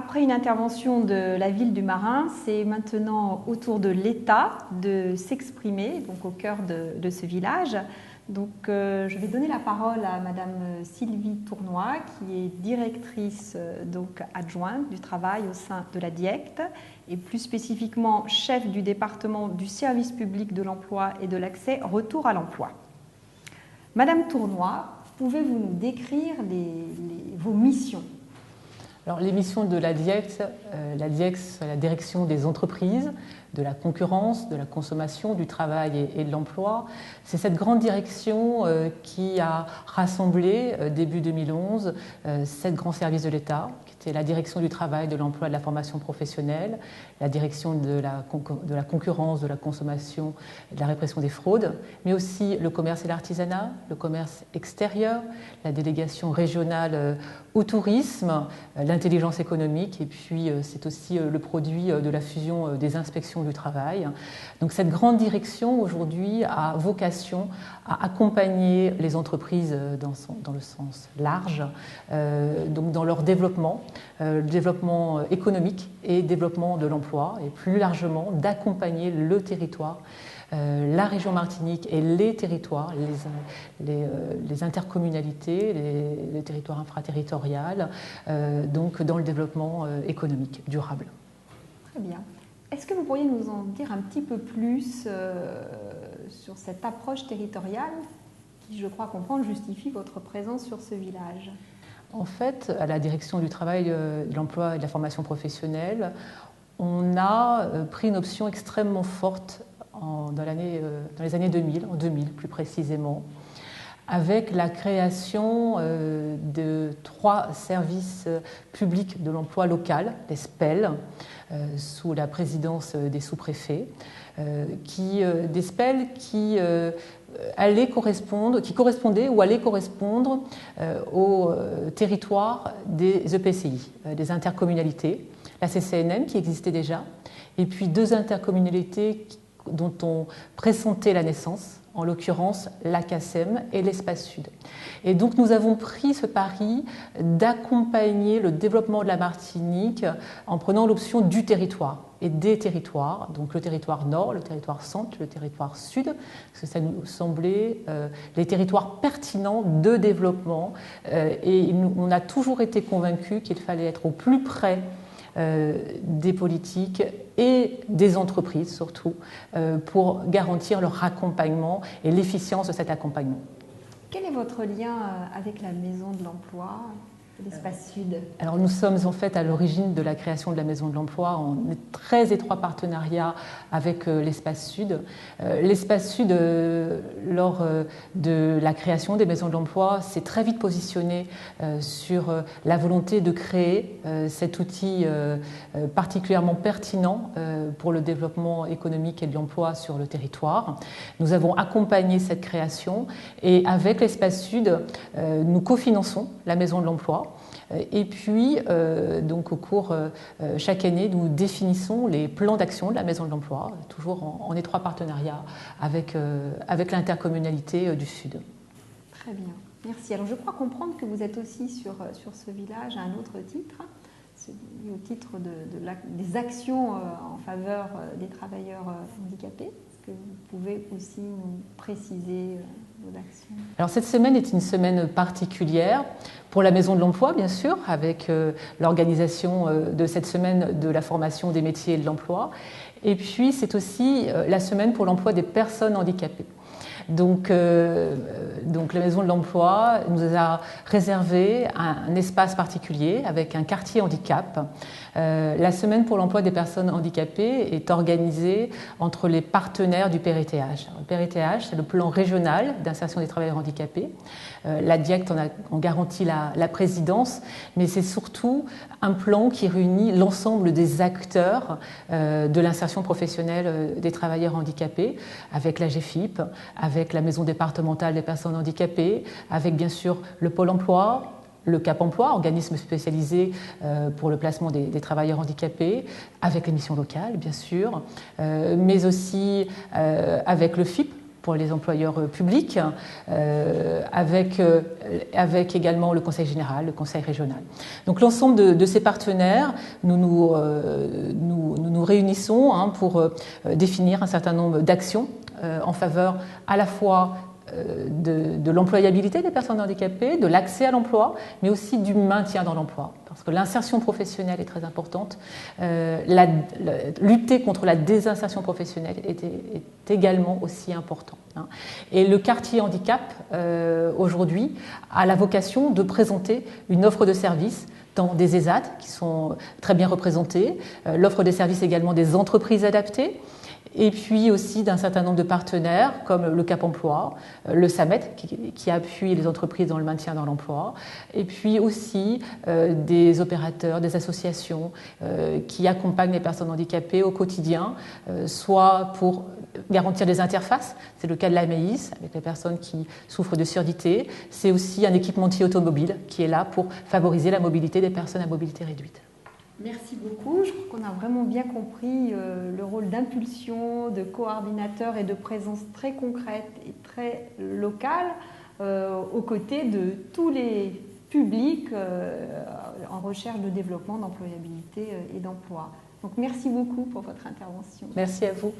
Après une intervention de la ville du Marin, c'est maintenant au tour de l'État de s'exprimer, donc au cœur de ce village. Donc, je vais donner la parole à Madame Sylvie Tournois, qui est directrice donc adjointe du travail au sein de la DIECT et plus spécifiquement chef du département du service public de l'emploi et de l'accès retour à l'emploi. Madame Tournois, pouvez-vous nous décrire vos missions? Alors, les missions de la DIECT, c'est la direction des entreprises, de la concurrence, de la consommation, du travail et de l'emploi. C'est cette grande direction qui a rassemblé, début 2011, 7 grands services de l'État, qui étaient la direction du travail, de l'emploi et de la formation professionnelle, la direction de la concurrence, de la consommation et de la répression des fraudes, mais aussi le commerce et l'artisanat, le commerce extérieur, la délégation régionale au tourisme, l'intelligence économique, et puis c'est aussi le produit de la fusion des inspections du travail. Donc cette grande direction aujourd'hui a vocation à accompagner les entreprises dans le sens large, donc dans leur développement, le développement économique et développement de l'emploi, et plus largement d'accompagner le territoire, la région Martinique et les territoires, les intercommunalités, les territoires infraterritoriaux, donc dans le développement économique durable. Très bien. Est-ce que vous pourriez nous en dire un petit peu plus sur cette approche territoriale qui, je crois comprendre, justifie votre présence sur ce village? En fait, à la direction du travail, de l'emploi et de la formation professionnelle, on a pris une option extrêmement forte dans les années 2000, en 2000 plus précisément, avec la création de 3 services publics de l'emploi local, les SPEL, sous la présidence des sous-préfets, des SPEL qui correspondaient ou allaient correspondre au territoire des EPCI, des intercommunalités, la CCNM qui existait déjà, et puis 2 intercommunalités dont on pressentait la naissance, en l'occurrence la CACEM et l'Espace Sud. Et donc nous avons pris ce pari d'accompagner le développement de la Martinique en prenant l'option du territoire et des territoires, donc le territoire nord, le territoire centre, le territoire sud, parce que ça nous semblait les territoires pertinents de développement, et on a toujours été convaincus qu'il fallait être au plus près des politiques et des entreprises surtout pour garantir leur accompagnement et l'efficience de cet accompagnement. Quel est votre lien avec la Maison de l'Emploi, l'Espace Sud? Alors nous sommes en fait à l'origine de la création de la Maison de l'Emploi en très étroit partenariat avec l'Espace Sud. L'Espace Sud, lors de la création des Maisons de l'Emploi, s'est très vite positionné sur la volonté de créer cet outil particulièrement pertinent pour le développement économique et de l'emploi sur le territoire. Nous avons accompagné cette création et avec l'Espace Sud, nous cofinançons la Maison de l'Emploi. Et puis, donc au cours, chaque année, nous définissons les plans d'action de la Maison de l'Emploi, toujours en étroit partenariat avec l'intercommunalité du Sud. Très bien, merci. Alors je crois comprendre que vous êtes aussi sur ce village à un autre titre, au titre des actions en faveur des travailleurs handicapés. Est-ce que vous pouvez aussi nous préciser vos actions? Alors cette semaine est une semaine particulière pour la Maison de l'Emploi, bien sûr, avec l'organisation de cette semaine de la formation des métiers et de l'emploi. Et puis c'est aussi la semaine pour l'emploi des personnes handicapées. Donc la Maison de l'Emploi nous a réservé un espace particulier avec un quartier handicap. La semaine pour l'emploi des personnes handicapées est organisée entre les partenaires du PRTH. Le PRTH, c'est le plan régional d'insertion des travailleurs handicapés. La DIECT en garantit la présidence, mais c'est surtout un plan qui réunit l'ensemble des acteurs de l'insertion professionnelle des travailleurs handicapés, avec la GFIP, avec la Maison départementale des personnes handicapées, avec bien sûr le Pôle emploi, le Cap Emploi, organisme spécialisé pour le placement des travailleurs handicapés, avec les missions locales bien sûr, mais aussi avec le FIP, pour les employeurs publics, avec également le Conseil général, le Conseil régional. Donc l'ensemble de ces partenaires, nous nous réunissons pour définir un certain nombre d'actions en faveur à la fois de l'employabilité des personnes handicapées, de l'accès à l'emploi, mais aussi du maintien dans l'emploi. Parce que l'insertion professionnelle est très importante. Lutter contre la désinsertion professionnelle est également aussi important. Et le quartier handicap, aujourd'hui, a la vocation de présenter une offre de services dans des ESAT qui sont très bien représentés, l'offre des services également des entreprises adaptées, et puis aussi d'un certain nombre de partenaires comme le Cap Emploi, le SAMET qui appuie les entreprises dans le maintien dans l'emploi, et puis aussi des opérateurs, des associations qui accompagnent les personnes handicapées au quotidien, soit pour garantir des interfaces, c'est le cas de l'AMEIS avec les personnes qui souffrent de surdité, c'est aussi un équipementier automobile qui est là pour favoriser la mobilité des personnes à mobilité réduite. Merci beaucoup. Je crois qu'on a vraiment bien compris le rôle d'impulsion, de coordinateur et de présence très concrète et très locale aux côtés de tous les publics en recherche de développement, d'employabilité et d'emploi. Donc merci beaucoup pour votre intervention. Merci à vous.